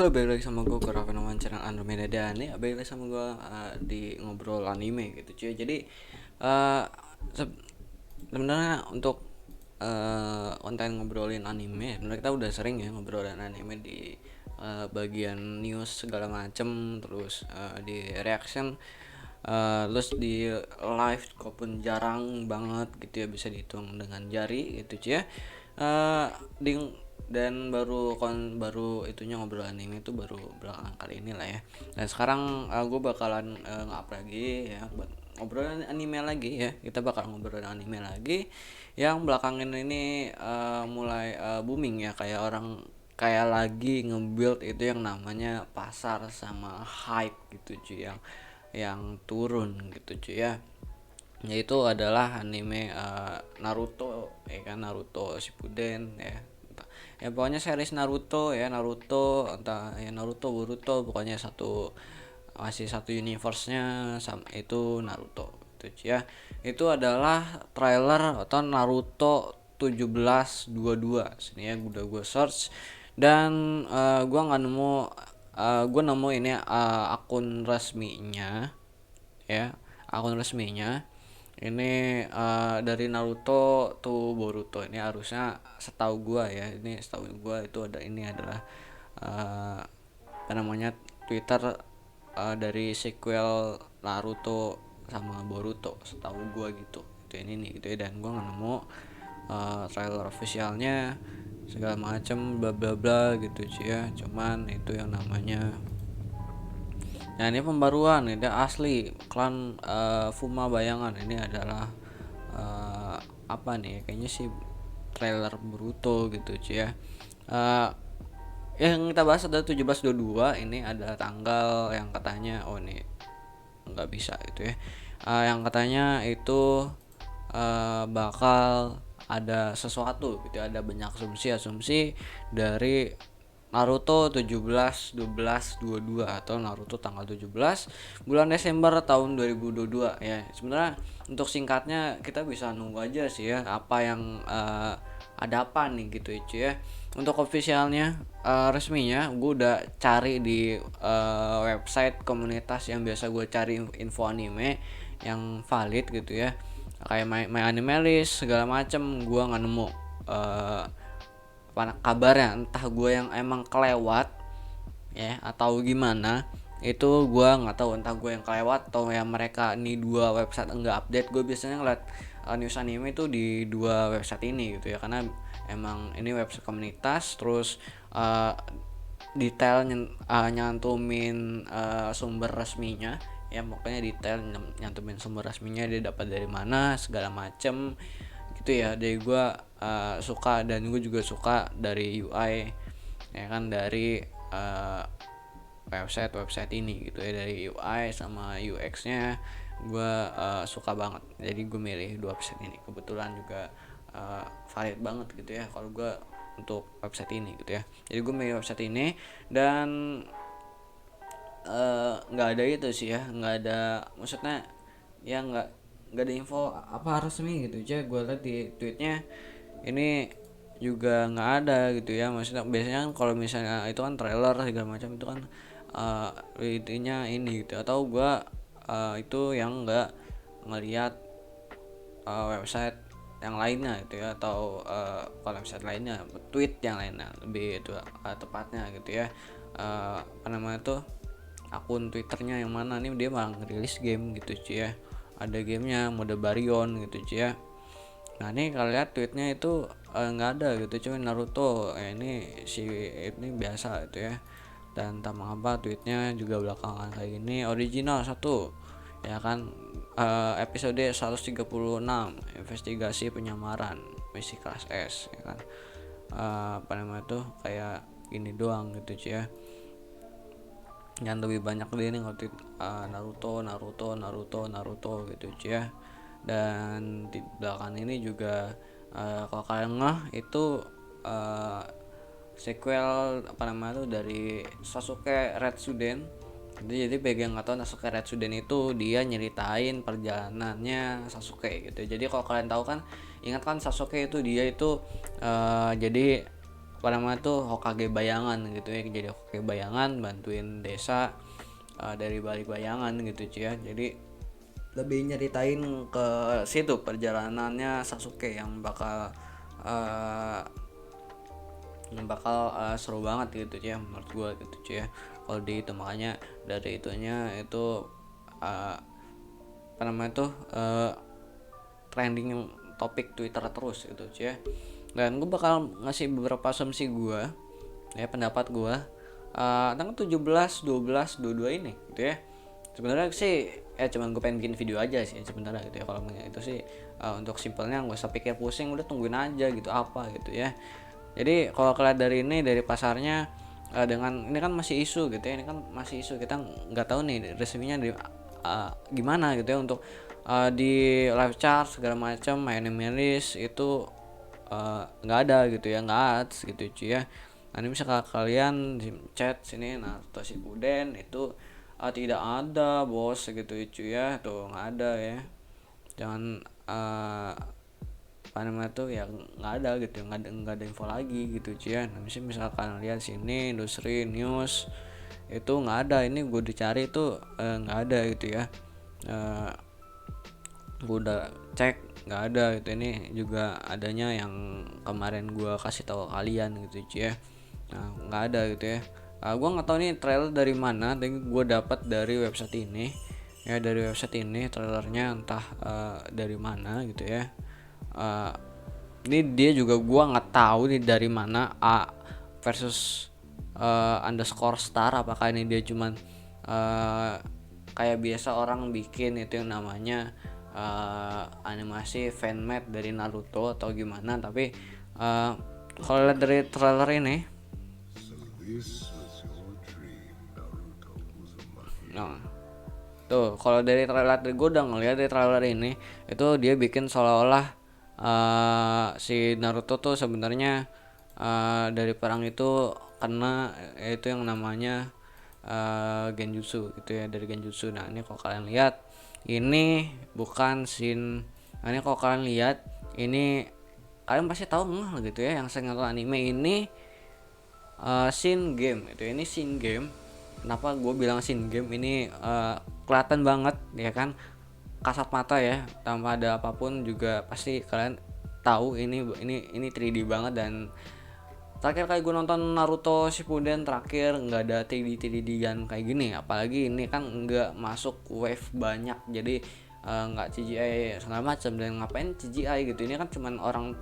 Halo, balik lagi sama gue Raven channel Andromeda dan ya balik lagi sama gue di ngobrol anime gitu cuy. Jadi uh, sebenarnya untuk konten ngobrolin anime, sebenarnya kita udah sering ya ngobrolin anime di bagian news segala macem, terus di reaction, terus di live walaupun jarang banget gitu ya, bisa dihitung dengan jari gitu cuy ya. Eh, di dan baru itunya ngobrol anime itu baru belakangan kali ini lah ya. Dan sekarang gue bakalan nge-up lagi ya buat ngobrol anime lagi ya. Kita bakal ngobrol anime lagi yang belakangan ini mulai booming ya, kayak orang kayak lagi nge-build itu yang namanya pasar sama hype gitu cuy, yang turun gitu cuy ya, yaitu adalah anime Naruto ya kan, Naruto Shippuden ya. Ya pokoknya series Naruto ya, Naruto entah ya, Naruto Boruto, pokoknya masih satu universe-nya sama itu Naruto gitu ya. Itu adalah trailer atau Naruto 1722 sini ya, udah gue search dan gue nggak nemu, gue nemu ini akun resminya ya, akun resminya ini dari Naruto to Boruto. Ini harusnya setahu gua ya, ini setahu gua itu ini adalah uh, apa namanya, Twitter dari sequel Naruto sama Boruto, setahu gua gitu. Itu ini nih gitu ya, dan gua nggak nemu trailer officialnya segala macem bla bla bla gitu sih ya. Cuman itu yang namanya, nah ini pembaruan, ini asli klan Fuma Bayangan. Ini adalah uh, apa nih, kayaknya sih trailer Boruto gitu cuy ya. uh, yang kita bahas adalah 1722. Ini adalah tanggal yang katanya, oh ini nggak bisa itu ya. Yang katanya itu bakal ada sesuatu gitu ya, ada banyak asumsi dari Naruto 17 12 22 atau Naruto tanggal 17 bulan Desember tahun 2022 ya. Sebenarnya untuk singkatnya kita bisa nunggu aja sih ya, apa yang ada apa nih gitu ya. Untuk officialnya resminya gue udah cari di website komunitas yang biasa gue cari info anime yang valid gitu ya, kayak My Animalist segala macem. Gue nggak nemu apa kabarnya, entah gue yang emang kelewat ya atau gimana, itu gue nggak tahu. Entah gue yang kelewat atau yang mereka ini dua website enggak update. Gue biasanya ngeliat news anime itu di dua website ini gitu ya, karena emang ini website komunitas, terus detail nyantumin sumber resminya ya, pokoknya detail nyantumin sumber resminya, dia dapat dari mana segala macem gitu ya. Dari gue suka, dan gue juga suka dari UI ya kan, dari website ini gitu ya, dari UI sama UX-nya gue suka banget. Jadi gue milih dua website ini, kebetulan juga valid banget gitu ya kalau gue untuk website ini gitu ya. Jadi gue milih website ini dan nggak ada itu sih ya, nggak ada, maksudnya ya nggak ada info apa resmi gitu aja. Gue liat di tweetnya ini juga nggak ada gitu ya. Maksudnya biasanya kan kalau misalnya itu kan trailer segala macam itu kan intinya ini gitu, atau gue itu yang nggak ngelihat website yang lainnya gitu ya, atau kalau website lainnya, tweet yang lainnya lebih itu tepatnya gitu ya. Apa namanya tuh, akun twitternya yang mana nih, dia malah ngerilis game gitu cuy ya, ada gamenya mode Baryon gitu cuy ya. Nah ini kalau lihat tweetnya itu nggak ada gitu, cuma Naruto ini si ini biasa gitu ya. Dan tak mengapa tweetnya juga belakangan kayak gini, original satu ya kan, episode 136 investigasi penyamaran misi kelas S ya kan. Apa namanya tuh, kayak ini doang gitu cuy ya. Yang lebih banyak dia nih waktu Naruto gitu cuy ya. Dan di belakang ini juga kalau kalian itu sequel apa namanya tuh dari Sasuke Retsuden. Jadi bagi yang nggak tahu, Sasuke Retsuden itu dia nyeritain perjalanannya Sasuke gitu. Jadi kalau kalian tahu kan, ingat kan Sasuke itu dia itu jadi apa namanya tuh Hokage bayangan gitu ya, jadi Hokage bayangan bantuin desa dari balik bayangan gitu cuy ya. Jadi lebih nyeritain ke situ perjalanannya Sasuke yang bakal seru banget gitu ya menurut gua gitu cuy ya. Kalau di itu makanya dari itunya itu apa namanya tuh trending topik Twitter terus gitu cuy ya. Dan gue bakal ngasih beberapa asumsi gue ya, pendapat gue tanggal 17 12 22 ini gitu ya. Sebenarnya sih ya cuman gue pengen bikin video aja sih sebenarnya gitu ya. Kalau itu sih untuk simpelnya nggak usah pikir pusing, udah tungguin aja gitu apa gitu ya. Jadi kalau kalian dari ini dari pasarnya dengan ini kan masih isu gitu ya, ini kan masih isu, kita nggak tahu nih resminya di gimana gitu ya untuk di live chart segala macam main miris itu nggak ada gitu ya, nggak ads gitu cuy ya. Nah ini misalkan kalian chat sini Naruto Shippuden itu tidak ada bos gitu cuy ya, tuh nggak ada ya. Jangan apa namanya tuh ya, nggak ada gitu, nggak ada info lagi gitu cuy ya. Nah misalkan lihat sini industri news itu nggak ada, ini gue dicari tuh nggak ada gitu ya. Gue udah cek nggak ada gitu, ini juga adanya yang kemarin gue kasih tahu kalian gitu cuy ya. Nah nggak ada gitu ya. Gue nggak tahu nih trailer dari mana, tapi gue dapat dari website ini ya, dari website ini trailernya entah dari mana gitu ya. Ini dia juga gue nggak tahu nih dari mana A versus underscore star, apakah ini dia cuman kayak biasa orang bikin itu yang namanya animasi fanmade dari Naruto atau gimana. Tapi kalau lihat dari trailer ini, nah tuh kalau dari trailer gue udah ngeliat dari trailer ini itu dia bikin seolah-olah si Naruto tuh sebenarnya dari perang itu kena itu yang namanya genjutsu gitu ya, dari genjutsu. Nah ini kalau kalian lihat ini bukan scene, nah ini kalau kalian lihat ini kalian pasti tahu gitu ya, yang saya nonton anime ini scene game itu, ini scene game. Kenapa gue bilang scene game ini kelihatan banget ya kan, kasat mata ya, tanpa ada apapun juga pasti kalian tahu ini 3D banget. Dan terakhir kali gue nonton Naruto Shippuden terakhir nggak ada 3D-an kayak gini, apalagi ini kan nggak masuk wave banyak, jadi nggak CGI segala macam. Dan ngapain CGI gitu, ini kan cuman orang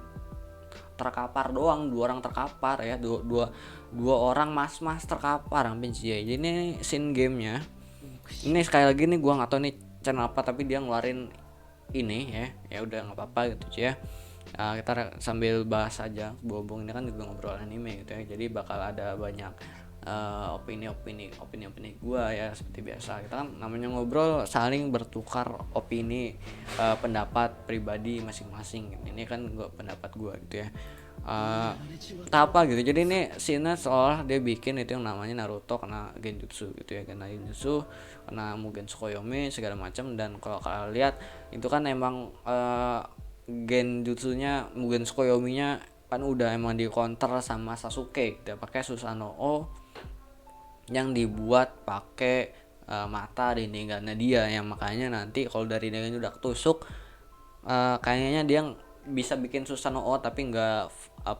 terkapar doang, 2 orang terkapar ya, dua orang mas terkapar hampir CGI. Jadi ini scene gamenya ini sekali lagi nih gue nggak tahu nih channel apa, tapi dia ngeluarin ini ya udah nggak apa-apa gitu ya. Kita sambil bahas aja, berhubung ini kan juga ngobrol anime gitu ya, jadi bakal ada banyak opini gue ya, seperti biasa kita kan namanya ngobrol, saling bertukar opini pendapat pribadi masing-masing. Ini kan pendapat gue gitu ya. Apa gitu, jadi ini scene seolah dia bikin itu yang namanya Naruto kena genjutsu gitu ya, kena genjutsu, kena Mugen Tsukuyomi segala macam. Dan kalau kalian lihat itu kan emang genjutsunya Mugen Tsukuyomi-nya kan udah emang di counter sama Sasuke gitu ya, pakai Susanoo yang dibuat pakai mata Rinnegan dia, yang makanya nanti kalau dari Rinnegan udah ketusuk kayaknya dia bisa bikin Susanoo tapi nggak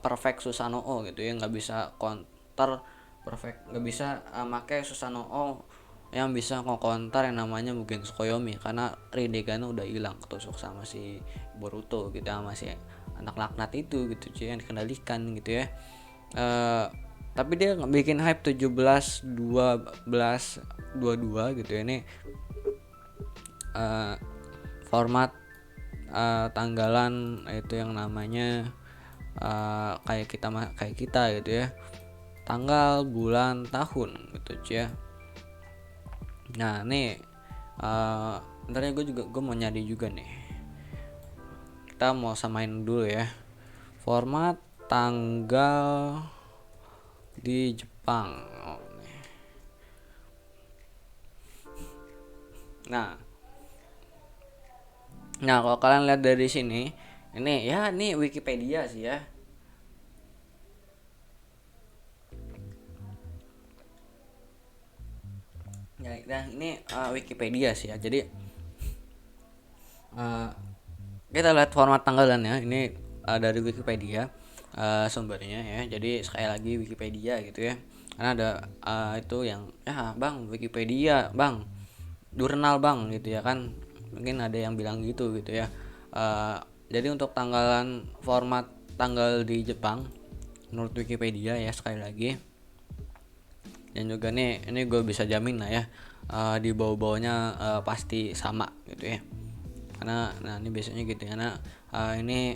perfect Susanoo gitu ya, nggak bisa counter perfect, nggak bisa pakai Susanoo yang bisa nge-counter yang namanya Mugen Tsukuyomi, karena Rinnegan udah hilang ketusuk sama si Boruto gitu, sama si anak laknat itu gitu cuy, yang dikendalikan gitu ya. Tapi dia bikin hype 17 12 22 gitu ya. Ini format tanggalan itu yang namanya kayak kita gitu ya, tanggal bulan tahun gitu cuy ya. Nah nih ntar ya gue mau nyari juga nih, kita mau samain dulu ya format tanggal di Jepang. Nah kalau kalian lihat dari sini, ini ya ini Wikipedia sih ya. Nah ini Wikipedia sih ya. Jadi uh, kita lihat format tanggalannya ini dari Wikipedia sumbernya ya. Jadi sekali lagi Wikipedia gitu ya. Karena ada itu yang ya bang Wikipedia bang jurnal bang gitu ya kan, mungkin ada yang bilang gitu ya. Jadi untuk tanggalan format tanggal di Jepang menurut Wikipedia ya sekali lagi, dan juga nih ini gue bisa jamin lah ya di bawah-bawahnya pasti sama gitu ya, karena nah ini biasanya gitu karena ini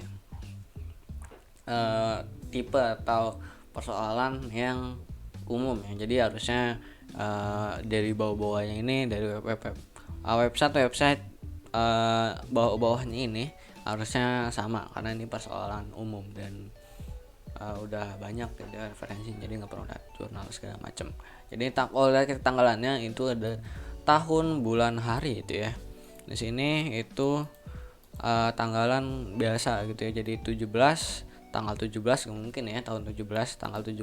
tipe atau persoalan yang umum ya, jadi harusnya dari bawah-bawahnya ini dari website bawah-bawahnya ini harusnya sama karena ini persoalan umum dan udah banyak gitu referensi, jadi nggak perlu lihat jurnal segala macam. Jadi kalau lihat tanggalannya itu ada tahun bulan hari itu ya, di sini itu tanggalan biasa gitu ya, jadi 17 tanggal 17 mungkin ya, tahun 17 tanggal 17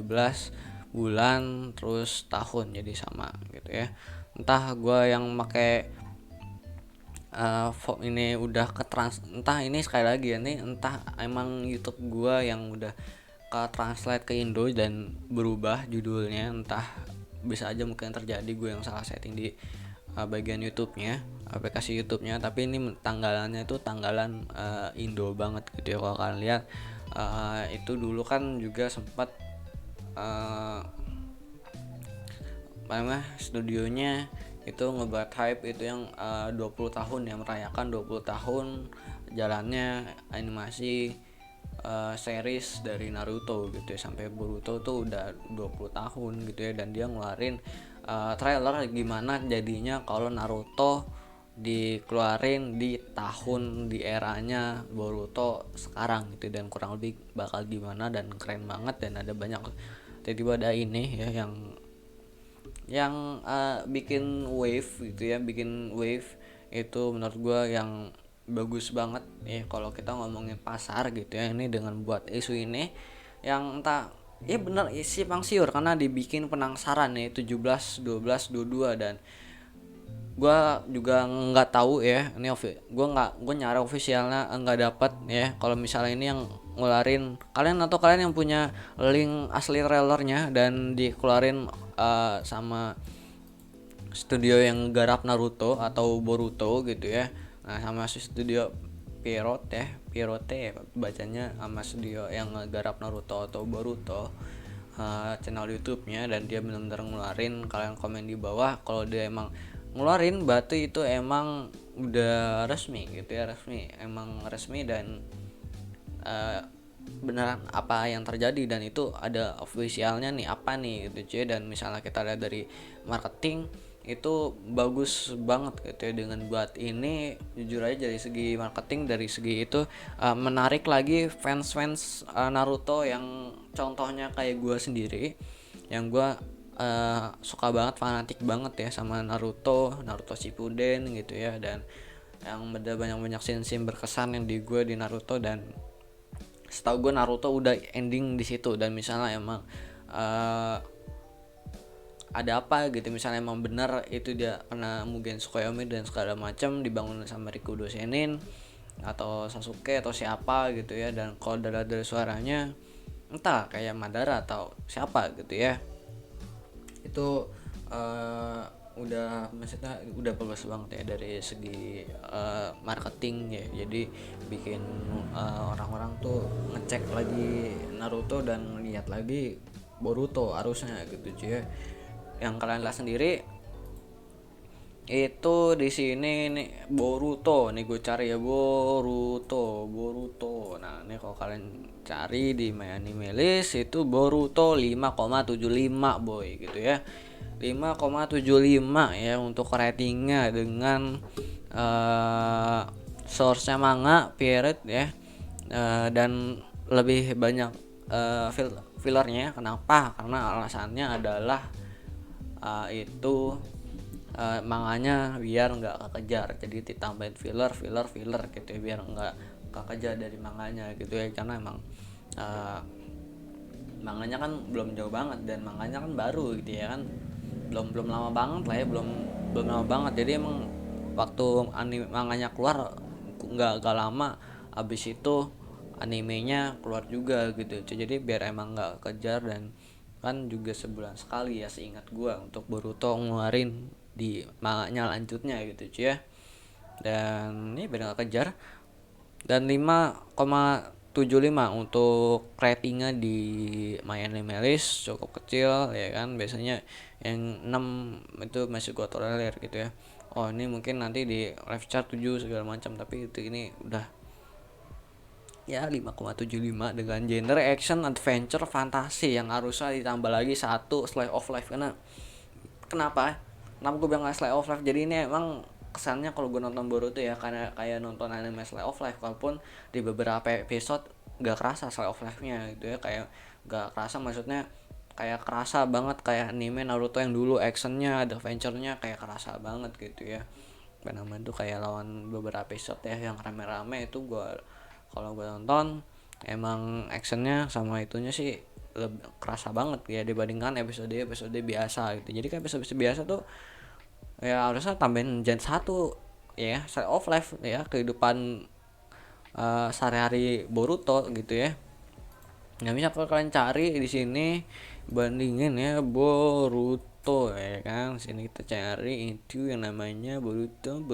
bulan terus tahun jadi sama gitu ya. Entah gue yang pakai ini udah entah ini sekali lagi ya nih, entah emang YouTube gue yang udah ke translate ke Indo dan berubah judulnya, entah bisa aja mungkin terjadi gue yang salah setting di bagian YouTube-nya, aplikasi YouTube-nya, tapi ini tanggalannya itu tanggalan Indo banget gitu ya. Kalau kalian lihat itu dulu kan juga sempat studionya itu ngebuat hype itu yang 20 tahun yang merayakan 20 tahun jalannya animasi series dari Naruto gitu ya, sampai Boruto tuh udah 20 tahun gitu ya, dan dia ngeluarin trailer gimana jadinya kalau Naruto dikeluarin di tahun di eranya Boruto sekarang gitu, dan kurang lebih bakal gimana dan keren banget. Dan ada banyak tiba-tiba ada ini ya yang bikin wave gitu ya, bikin wave itu menurut gue yang bagus banget ya kalau kita ngomongin pasar gitu ya, ini dengan buat isu ini yang entah ya bener isi pangsiur karena dibikin penasaran nih 17 12 22, dan gue juga nggak tahu ya ini gue nyari officialnya nggak dapat ya. Kalau misalnya ini yang ngeluarin kalian yang punya link asli trailernya dan dikeluarin sama studio yang garap Naruto atau Boruto gitu ya, nah sama studio Pierrot ya bacanya, sama studio yang garap Naruto atau Boruto channel YouTube-nya, dan dia benar-benar ngeluarin. Kalian komen di bawah kalau dia emang ngeluarin berarti itu emang udah resmi gitu ya, emang resmi dan beneran apa yang terjadi, dan itu ada officialnya nih apa nih gitu cuy. Dan misalnya kita lihat dari marketing itu bagus banget gitu ya, dengan buat ini jujur aja dari segi marketing, dari segi itu menarik lagi fans Naruto yang contohnya kayak gue sendiri, yang gue suka banget, fanatik banget ya sama Naruto Shippuden gitu ya, dan yang ada banyak scene berkesan yang di gue di Naruto, dan setahu gue Naruto udah ending di situ. Dan misalnya emang ada apa gitu, misalnya emang benar itu dia kena Mugen Tsukuyomi dan segala macam dibangun sama Rikudo Senin atau Sasuke atau siapa gitu ya, dan kalau dari suaranya entah kayak Madara atau siapa gitu ya, itu udah maksudnya udah bagus banget ya dari segi marketing ya. Jadi bikin orang-orang tuh ngecek lagi Naruto dan lihat lagi Boruto harusnya gitu cuy ya. Yang kalian lihat sendiri itu di sini nih Boruto nih, gue cari ya Boruto. Nah ini kalau kalian cari di My Anime List itu Boruto 5,75 boy gitu ya, 5,75 ya untuk ratingnya, dengan source-nya manga Pierrot ya, dan lebih banyak fillernya. Kenapa? Karena alasannya adalah itu manganya biar nggak kekejar, jadi ditambahin filler gitu ya, biar nggak kekejar dari manganya gitu ya, karena emang manganya kan belum jauh banget dan manganya kan baru gitu ya kan. belum lama banget lah ya, belum belum lama banget. Jadi emang waktu anime manganya keluar nggak lama, abis itu animenya keluar juga gitu cuy. Jadi biar emang nggak kejar, dan kan juga sebulan sekali ya seingat gua untuk Boruto ngeluarin di manganya lanjutnya gitu cuy ya. Dan ini biar nggak kejar. Dan 5,75 untuk ratingnya di My Anime List, cukup kecil ya kan. Biasanya yang 6 itu masih gua tolerir gitu ya. Oh ini mungkin nanti di live chart 7 segala macam, tapi itu ini udah ya 5,75 dengan genre action adventure fantasi yang harusnya ditambah lagi satu slice of life. Karena kenapa kenapa gue bilang slice of life, jadi ini emang kesannya kalau gue nonton Boruto ya karena kayak nonton anime slice of life, walaupun di beberapa episode gak kerasa slice of life nya gitu ya, kayak gak kerasa, maksudnya kayak kerasa banget kayak anime Naruto yang dulu actionnya adventure-nya kayak kerasa banget gitu ya. Benar tuh kayak lawan beberapa episode ya yang rame-rame itu gue, kalau gue nonton emang actionnya sama itunya sih lebih kerasa banget ya dibandingkan episode biasa gitu. Jadi kan episode biasa tuh ya harusnya tambahin gen satu ya, side of life ya, kehidupan sehari-hari Boruto gitu ya. Nggak bisa kalau kalian cari di sini bandingin ya Boruto ya kan. Sini kita cari itu yang namanya Boruto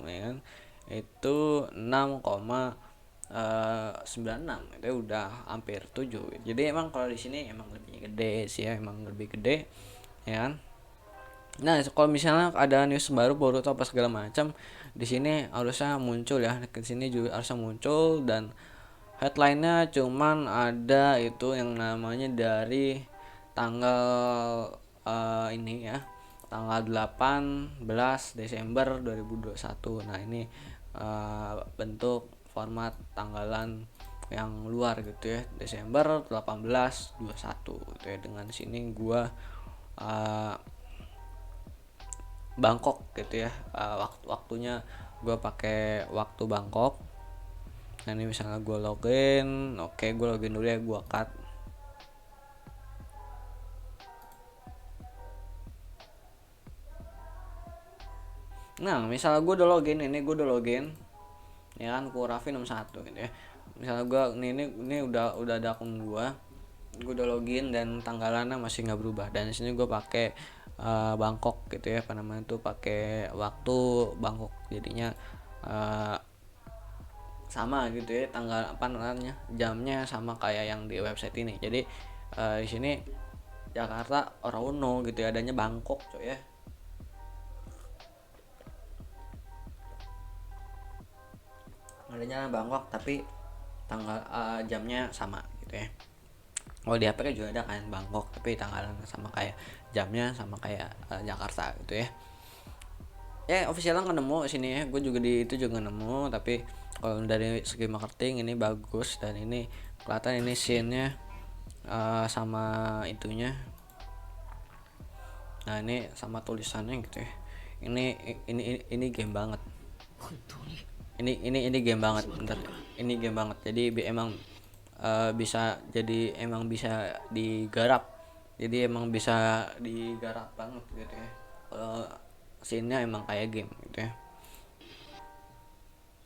ya kan. Itu 6,96 itu udah hampir 7. Jadi emang kalau di sini emang lebih gede sih ya, emang lebih gede ya kan. Nah, kalau misalnya ada news baru Boruto apa segala macam, di sini harusnya muncul ya. Di sini juga harusnya muncul, dan headline-nya cuman ada itu yang namanya dari tanggal ini ya. Tanggal 18 Desember 2021. Nah, ini bentuk format tanggalan yang luar gitu ya. Desember 18/21 gitu ya. Dengan sini gua Bangkok gitu ya. Waktunya gue pakai waktu Bangkok. Nah ini misalnya gue login, oke gue login dulu ya, gue cut. Nah misalnya gue udah login, ya kan, Raffi 61 gitu ya. Misalnya gue ini udah ada akun gue udah login dan tanggalannya masih nggak berubah, dan di sini gue pakai Bangkok gitu ya, apa namanya tuh, pakai waktu Bangkok, jadinya sama gitu ya, tanggal apa namanya, jamnya sama kayak yang di website ini. Jadi di sini Jakarta orang Uno gitu ya, adanya Bangkok coy ya, adanya Bangkok tapi tanggal jamnya sama gitu ya. Oh di HP kan juga ada kan Bangkok, tapi tanggalan sama kayak jamnya sama kayak Jakarta gitu ya. Ya officialnya nggak nemu sini ya, gue juga di itu juga nemu, tapi kalau dari segi marketing ini bagus, dan ini kelihatan ini scene-nya sama itunya. Nah ini sama tulisannya gitu ya. Ini game banget. Ini game banget, bentar. Ini game banget. Jadi emang bisa, jadi emang bisa digarap. Jadi emang bisa digarap banget gitu ya. Kalau scene-nya emang kayak game gitu ya.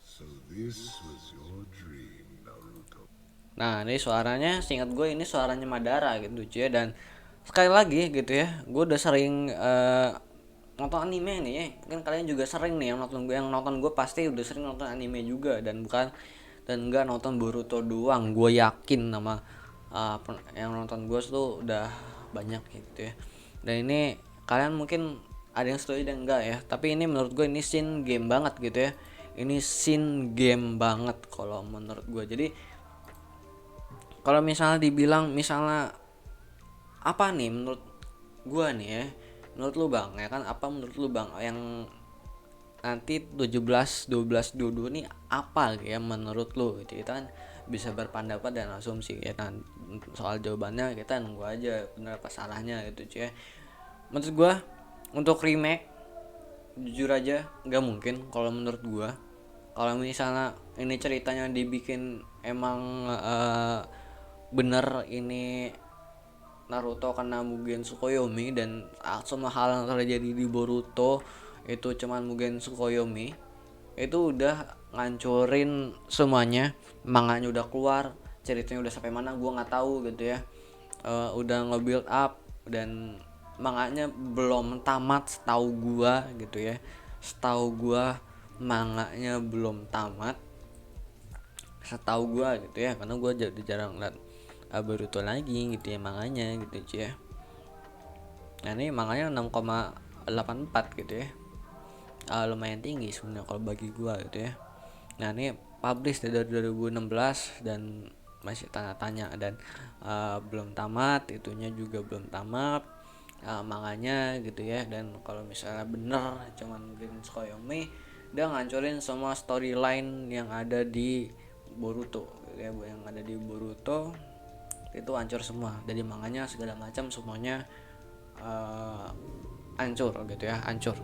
So this was your dream, Naruto. Nah ini suaranya, seingat gue ini suaranya Madara gitu cuy. Dan sekali lagi gitu ya, gue udah sering nonton anime nih ya. Mungkin kalian juga sering nih yang nonton gue pasti udah sering nonton anime juga, dan enggak nonton Boruto doang. Gue yakin nama yang nonton gue tuh udah banyak gitu ya. Dan ini kalian mungkin ada yang setuju dan enggak ya, tapi ini menurut gue ini scene game banget gitu ya. Ini scene game banget kalau menurut gue. Jadi kalau misalnya dibilang misalnya apa nih menurut gua nih ya, menurut lu bang ya kan, apa menurut lu bang yang nanti 17 12 22 nih apa ya menurut lu gitu. Kita kan bisa berpendapat dan asumsi ya kan, soal jawabannya kita nunggu aja bener apa salahnya gitu cuy. Menurut gua untuk remake jujur aja nggak mungkin kalau menurut gua. Kalau misalnya ini ceritanya dibikin emang bener ini Naruto kena Mugen Tsukuyomi, dan semua hal yang terjadi di Boruto itu cuman Mugen Tsukuyomi, itu udah ngancurin semuanya. Manganya udah keluar, ceritanya udah sampai mana gua nggak tahu gitu ya. Udah nge-build up, dan manganya belum tamat setahu gua gitu ya. Setahu gua manganya belum tamat, setahu gua gitu ya, karena gua jadi jarang liat Boruto lagi gitu ya manganya gitu cuy ya. Nah ini manganya 6,84 gitu ya. Lumayan tinggi sebenarnya kalau bagi gua gitu ya. Nah ini publish dari 2016 dan masih tanda tanya, dan belum tamat, itunya juga belum tamat manganya gitu ya. Dan kalau misalnya bener cuman Mugen Tsukuyomi, dia ngancurin semua storyline yang ada di Boruto gitu ya. Yang ada di Boruto itu hancur semua, dari manganya segala macam semuanya hancur gitu ya, hancur.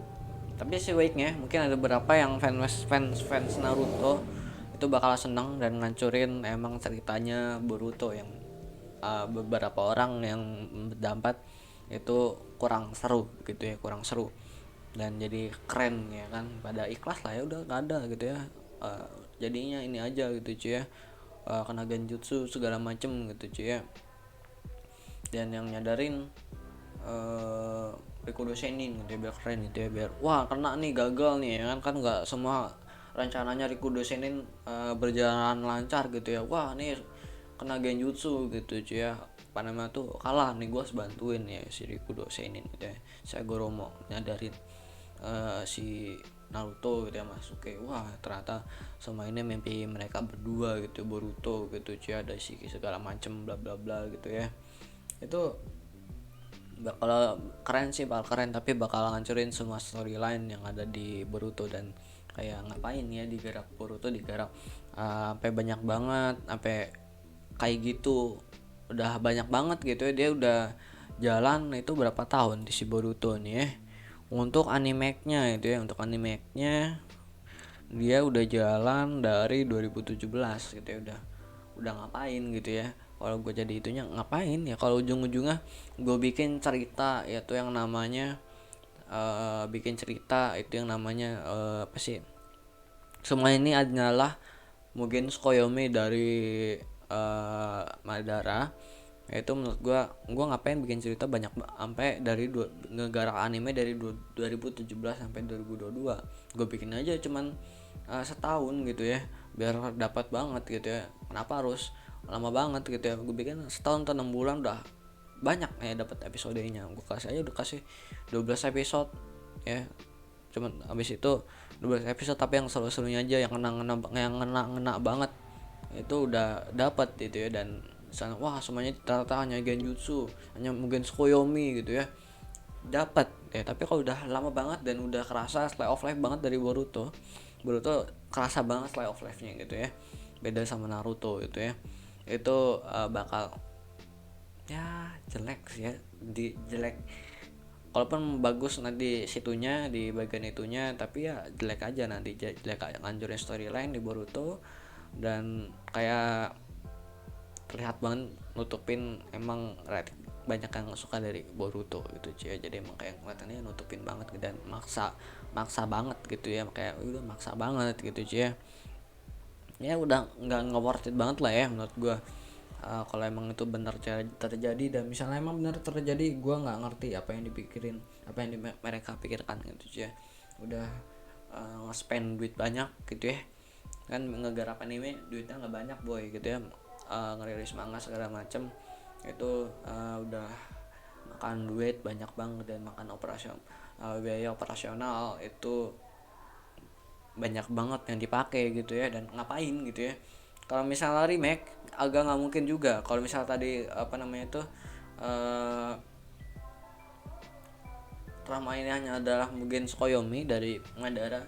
Tapi sebaiknya mungkin ada beberapa yang fans Naruto itu bakal seneng dan ngancurin emang ceritanya Boruto, yang beberapa orang yang berpendapat itu kurang seru gitu ya, kurang seru dan jadi keren ya kan, pada ikhlas lah ya, udah gak ada gitu ya. Jadinya ini aja gitu cuy ya, kena genjutsu segala macem gitu cuy ya, dan yang nyadarin Rikudo Senin gitu ya, biar keren gitu ya, biar wah kena nih, gagal nih ya kan nggak semua rencananya Rikudo Senin berjalan lancar gitu ya. Wah nih kena genjutsu gitu cuy ya, Panama tuh kalah nih, gue harus bantuin ya si Rikudo Senin gitu ya. Saya Goromo nyadarin si Naruto gitu ya, Sasuke, wah ternyata sama ini mimpi mereka berdua gitu, Boruto gitu cuy, ada si segala macem bla bla bla gitu ya. Itu kalau keren sih, bakal keren, tapi bakal ngancurin semua storyline yang ada di Boruto. Dan kayak ngapain ya digarap Boruto, digarap sampai banyak banget, sampai kayak gitu, udah banyak banget gitu ya. Dia udah jalan itu berapa tahun di si Boruto nih ya, untuk animenya itu ya, untuk animenya dia udah jalan dari 2017 gitu ya. Udah ngapain gitu ya, kalau gue jadi itunya ngapain ya, kalau ujung-ujungnya gue bikin cerita yaitu yang namanya bikin cerita itu yang namanya apa sih, semua ini adalah Mugen Tsukuyomi dari Madara. Itu menurut gue ngapain bikin cerita banyak sampai dari negara anime dari 2017 sampai 2022. Gue bikin aja cuman setahun gitu ya, biar dapat banget gitu ya. Kenapa harus lama banget gitu ya? Gue bikin setahun atau 6 bulan udah banyak ya dapat episodenya. Gue kasih aja, udah kasih 12 episode ya, cuman abis itu 12 episode tapi yang seru-serunya aja, yang ngena banget itu udah dapat gitu ya. Dan sana wah semuanya ternyata hanya genjutsu, hanya mungkin Tsukuyomi gitu ya, dapat ya. Tapi kalau udah lama banget dan udah kerasa slice of life banget dari Boruto kerasa banget slice of life-nya gitu ya, beda sama Naruto gitu ya. Itu bakal ya jelek sih ya, jelek. Kalaupun bagus nanti situnya di bagian itunya, tapi ya jelek aja nanti, jelek kayak ngancurin storyline di Boruto. Dan kayak terlihat banget nutupin, emang banyak yang suka dari Boruto gitu cuy. Jadi emang kayak kelihatannya nutupin banget dan maksa banget gitu ya, kayak udah maksa banget gitu cuy ya. Udah nggak worth it banget lah ya menurut gue. Kalau emang itu benar terjadi, dan misalnya emang benar terjadi, gue nggak ngerti apa yang dipikirin, apa yang mereka pikirkan gitu ya. Udah nge-spend duit banyak gitu ya kan, ngegarap anime duitnya nggak banyak boy gitu ya. Ngerilis manga segala macem itu udah makan duit banyak banget, dan makan biaya operasional itu banyak banget yang dipakai gitu ya. Dan ngapain gitu ya, kalau misalnya remake agak nggak mungkin juga. Kalau misalnya tadi apa namanya itu drama ini hanya adalah Mugen Tsukuyomi dari Madara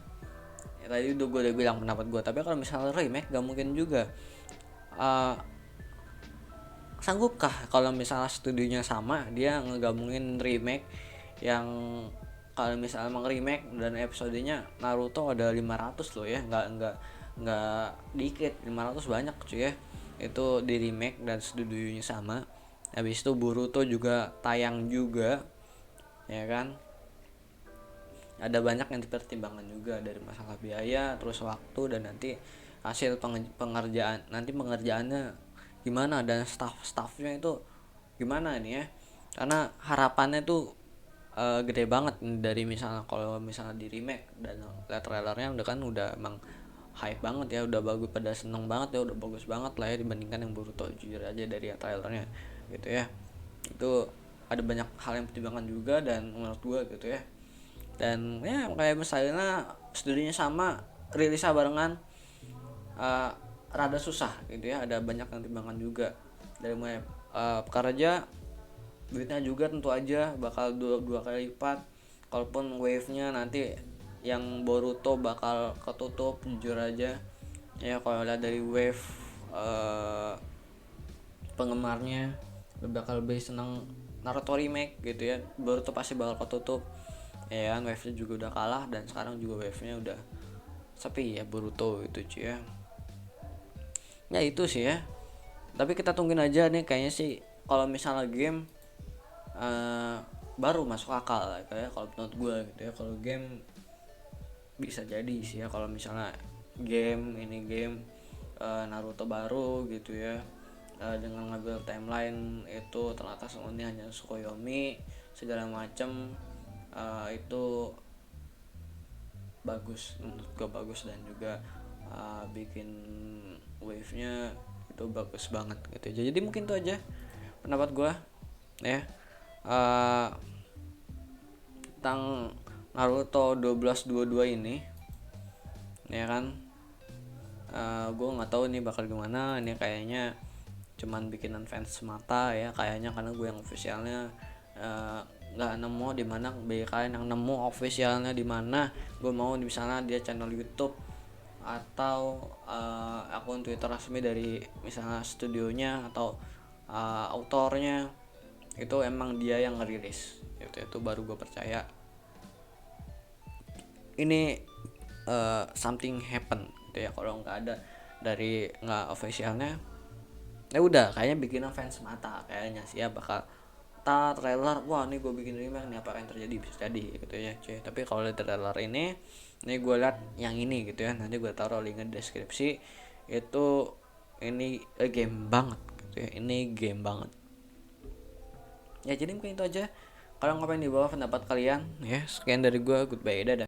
ya, tadi gue udah bilang pendapat gue. Tapi kalau misalnya remake gak mungkin juga. Sanggupkah kalau misalnya studionya sama, dia ngegabungin remake yang, kalau misalnya emang remake dan episodenya Naruto ada 500 loh ya, nggak dikit, 500 banyak cuy ya. Itu di remake dan studionya sama, Habis itu Boruto juga tayang juga, ya kan. Ada banyak yang dipertimbangkan juga dari masalah biaya, terus waktu, dan nanti hasil pengerjaan, nanti pengerjaannya gimana, dan staffnya itu gimana nih ya. Karena harapannya tuh gede banget dari misalnya kalau misalnya di remake, dan lihat trailernya udah kan, udah emang hype banget ya, udah bagus, pada seneng banget ya, udah bagus banget lah ya dibandingkan yang Boruto, jujur aja dari trailernya gitu ya. Itu ada banyak hal yang pertimbangan juga, dan menurut gua gitu ya. Dan ya kayak misalnya studionya sama, rilisnya barengan, uh, rada susah gitu ya, ada banyak yang timbangan juga. Dari mulai pekerja, duitnya juga tentu aja bakal dua kali lipat. Kalaupun wave-nya nanti yang Boruto bakal ketutup, jujur aja ya, kalau lihat dari wave penggemarnya bakal lebih seneng Naruto remake gitu ya. Boruto pasti bakal ketutup ya kan, wave-nya juga udah kalah, dan sekarang juga wave-nya udah sepi ya Boruto itu cuy ya. Ya itu sih ya, tapi kita tungguin aja nih, kayaknya sih kalau misalnya game baru masuk akal gitu ya kalau menurut gue gitu ya. Kalau game bisa jadi sih ya, kalau misalnya game Naruto baru gitu ya, dengan ngambil timeline itu ternyata semuanya hanya Tsukuyomi segala macem, itu bagus, menurut gue bagus, dan juga bikin wave-nya itu bagus banget gitu. Jadi mungkin itu aja pendapat gue ya, tentang Naruto 1222 ini ya kan. Gue nggak tahu nih bakal gimana, ini kayaknya cuman bikinan fans semata ya kayaknya, karena gue yang officialnya nggak nemu di mana. Bagi kalian yang nemu officialnya di mana, gue mau misalnya dia channel YouTube atau akun Twitter resmi dari misalnya studionya atau autornya, itu emang dia yang ngerilis itu baru gue percaya ini something happen gitu ya. Kalau nggak ada dari nggak officialnya, ya udah kayaknya bikinan fans mata kayaknya sih ya, bakal trailer, wah nih gue bikin remake nih, apa yang terjadi, bisa jadi gitu ya cuy. Tapi kalau lihat trailer ini gue lihat yang ini gitu ya, nanti gue taruh linknya di deskripsi. Itu ini game banget gitu ya, ini game banget ya. Jadi mungkin itu aja, kalau ngapain di bawah pendapat kalian ya. Sekian dari gue, goodbye, dadah.